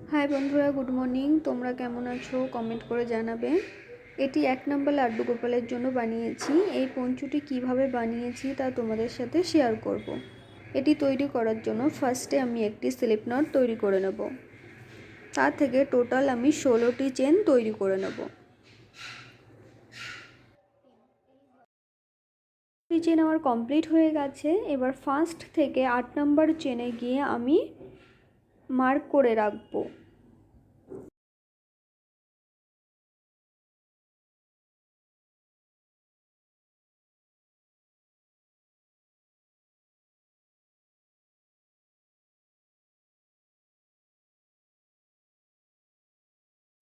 High বন্ধুরা, good morning. তোমরা কেমন আছো কমেন্ট করে জানাবে। এটি 1 নম্বর লাড্ডু গোপালের জন্য বানিয়েছি। এই পঞ্চুটি কিভাবে বানিয়েছি তা তোমাদের সাথে শেয়ার করব। এটি তৈরি করার জন্য ফার্স্টে আমি একটি স্লিপ নট তৈরি করে নেব। তার থেকে টোটাল আমি 16টি চেন তৈরি করে নেব। চেন আমার কমপ্লিট হয়ে গেছে। এবার ফার্স্ট থেকে 8 নম্বর চেনে গিয়ে আমি মার্ক করে রাখবো।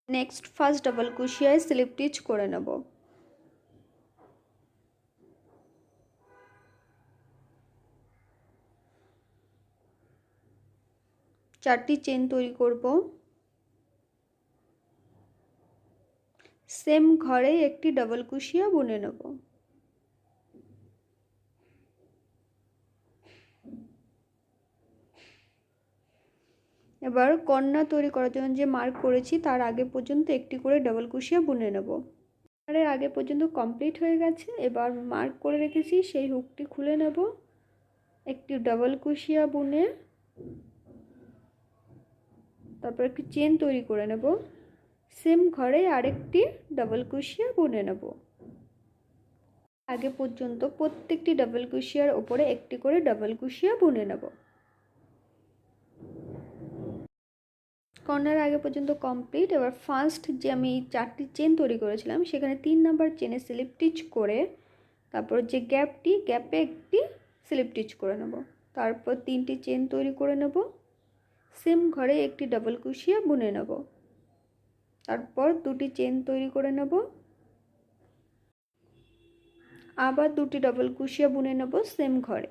নেক্সট ফার্স্ট ডাবল ক্রোশিয়ায় স্লিপ স্টিচ করে নেব। চারটি চেন তৈরি করব। সেম ঘরে একটি ডাবল কুশিয়া বুনে নেব। এবার কর্নার তৈরি করার জন্য যে মার্ক করেছি তার আগে পর্যন্ত একটি করে ডাবল কুশিয়া বুনে নেব। এর আগে পর্যন্ত কমপ্লিট হয়ে গেছে। এবার মার্ক করে রেখেছি সেই হুকটি খুলে নেব। একটি ডাবল কুশিয়া বুনে তারপর একটি চেন তৈরি করে নেব। সেম ঘরে আরেকটি ডাবল কুশিয়া বুনে নেব। আগে পর্যন্ত প্রত্যেকটি ডাবল কুশিয়ার উপরে একটি করে ডাবল কুশিয়া বুনে নেব। কর্নার আগে পর্যন্ত কমপ্লিট। এবার ফার্স্ট যে আমি 4টি চেন তৈরি করেছিলাম সেখানে 3 নাম্বার চেনে স্লিপ স্টিচ করে তারপর যে গ্যাপে একটি স্লিপ স্টিচ করে নেব। তারপর 3টি চেন তৈরি করে নেব। সেম ঘরে একটি ডাবল কুশিয়া বুনে নেব। তারপর 2টি চেন তৈরি করে নেব। আবার 2টি ডাবল কুশিয়া বুনে নেব সেম ঘরে।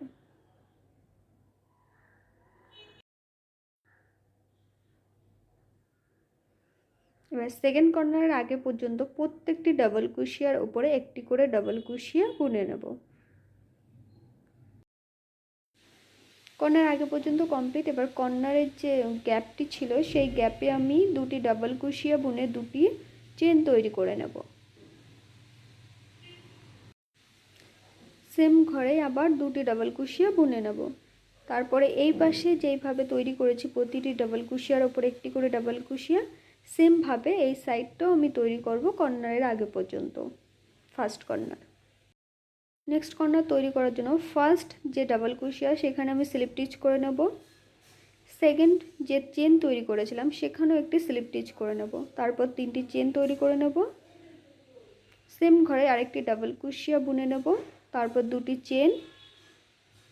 এবার সেকেন্ড কর্নারের আগে পর্যন্ত প্রত্যেকটি ডাবল কুশিয়ার উপরে একটি করে ডাবল কুশিয়া বুনে নেব। কর্নার আগে পর্যন্ত কমপ্লিট। এবার কর্নারের যে গ্যাপটি ছিল সেই গ্যাপে আমি 2টি ডাবল কুশিয়া বুনে 2টি চেন তৈরি করে নেব। সেম ঘরে আবার 2টি ডাবল কুশিয়া বুনে নেব। তারপরে এই পাশে যেইভাবে তৈরি করেছি প্রতিটি ডাবল কুশিয়ার ওপর একটি করে ডাবল কুশিয়া, সেমভাবে এই সাইডটাও আমি তৈরি করব কর্নারের আগে পর্যন্ত। First corner. নেক্সট কর্নার তৈরি করার জন্য ফার্স্ট যে ডাবল কুশিয়া সেখানে আমি স্লিপ স্টিচ করে নেব। সেকেন্ড যে চেন তৈরি করেছিলাম সেখানেও একটি স্লিপ স্টিচ করে নেব। তারপর 3টি চেন তৈরি করে নেব। সেম ঘরে আরেকটি ডাবল কুশিয়া বুনে নেব। তারপর 2টি চেন,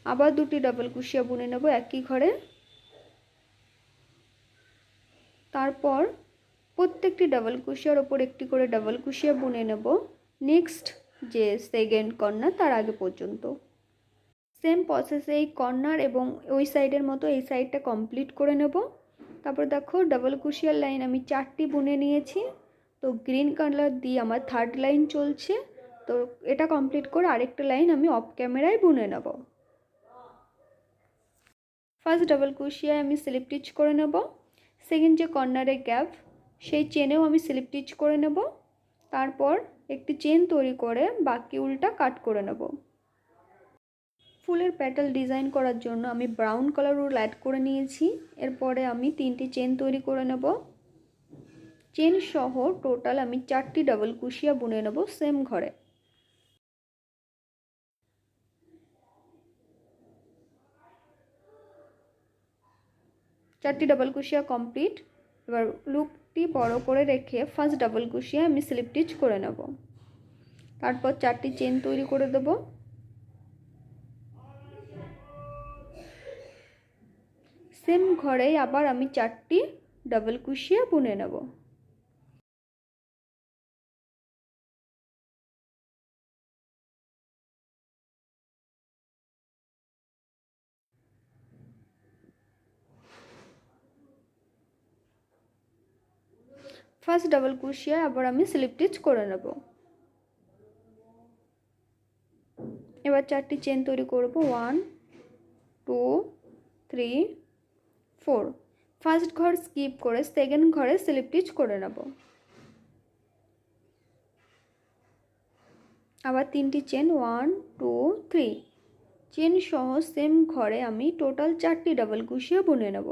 আবার 2টি ডাবল কুশিয়া বুনে নেব একই ঘরে। তারপর প্রত্যেকটি ডাবল কুশিয়ার ওপর একটি করে ডাবল কুশিয়া বুনে নেব নেক্সট যে সেকেন্ড কর্নার তার আগে পর্যন্ত। সেম প্রসেসে এই কর্নার এবং ওই সাইডের মতো এই সাইডটা কমপ্লিট করে নেব। তারপর দেখো ডাবল কুশিয়ার লাইন আমি 4টি বুনে নিয়েছি। তো গ্রিন কালার দিয়ে আমার থার্ড লাইন চলছে। তো এটা কমপ্লিট করে আরেকটা লাইন আমি অফ ক্যামেরায় বুনে নেব। ফার্স্ট ডাবল কুশিয়ায় আমি স্লিপ স্টিচ করে নেব। সেকেন্ড যে কর্নারের গ্যাপ সেই চেনেও আমি স্লিপ স্টিচ করে নেব। তারপর একটি চেন তৈরি করে বাকি উল্টা কাট করে নেব। ফুলের প্যাটাল ডিজাইন করার জন্য আমি ব্রাউন কালার উল অ্যাড করে নিয়েছি। এরপরে আমি 3টি চেন তৈরি করে নেব। চেন সহ টোটাল আমি 4টি ডাবল কুশিয়া বুনে নেব সেম ঘরে। চারটি ডাবল কুশিয়া কমপ্লিট। এবার লুপটি বড় করে রেখে ফার্স্ট ডাবল কুশিয়া আমি স্লিপ স্টিচ করে নেব। তারপর 4টি চেন তৈরি করে দেব। সেম ঘরেই আবার আমি 4টি ডাবল কুশিয়া বুনে নেব। ফার্স্ট ডাবল কুশিয়া আবার আমি স্লিপ স্টিচ করে নেব। এবার 4টি চেন তৈরি করব 1 2 3 4। ফার্স্ট ঘর স্কিপ করে সেকেন্ড ঘরে স্লিপ স্টিচ করে নেব। আবার 3টি চেন 1 2 3 চেন সহ সেম ঘরে আমি টোটাল 4টি ডাবল ক্রোশিয়া বুনে নেব।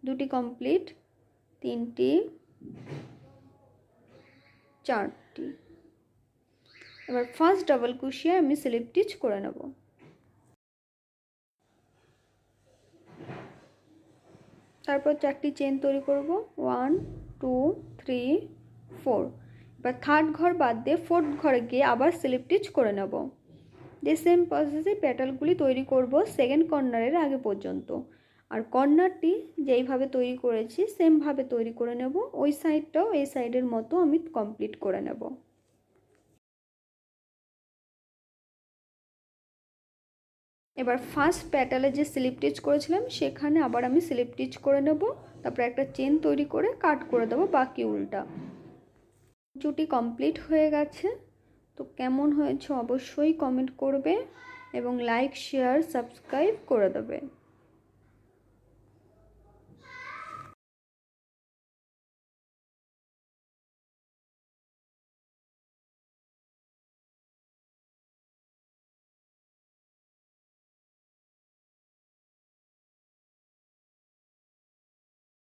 2টি কমপ্লিট, 3টি, 4টি। এবার ফার্স্ট ডাবল ক্রোশিয়া আমি স্লিপ স্টিচ করে নেব। তারপর 4টি চেন তৈরি করব 1 2 3 4। এবার থার্ড ঘর বাদ দিয়ে ফোর্থ ঘরে গিয়ে আবার স্লিপ স্টিচ করে নেব। যে সেম প্রসেসে পেটালগুলি তৈরি করব সেকেন্ড কর্নারের আগে পর্যন্ত। আর কর্নারটি যেইভাবে তৈরি করেছি সেমভাবে তৈরি করে নেব। ওই সাইডটাও এই সাইডের মতো আমি কমপ্লিট করে নেব। এবার ফার্স্ট প্যাটালে যে স্লিপ স্টিচ করেছিলাম সেখানে আবার আমি স্লিপ স্টিচ করে নেব। তারপর একটা চেন তৈরি করে কাট করে দেবো বাকি উল্টা। চুটি কমপ্লিট হয়ে গেছে। তো কেমন হয়েছে অবশ্যই কমেন্ট করবে এবং লাইক শেয়ার সাবস্ক্রাইব করে দেবে।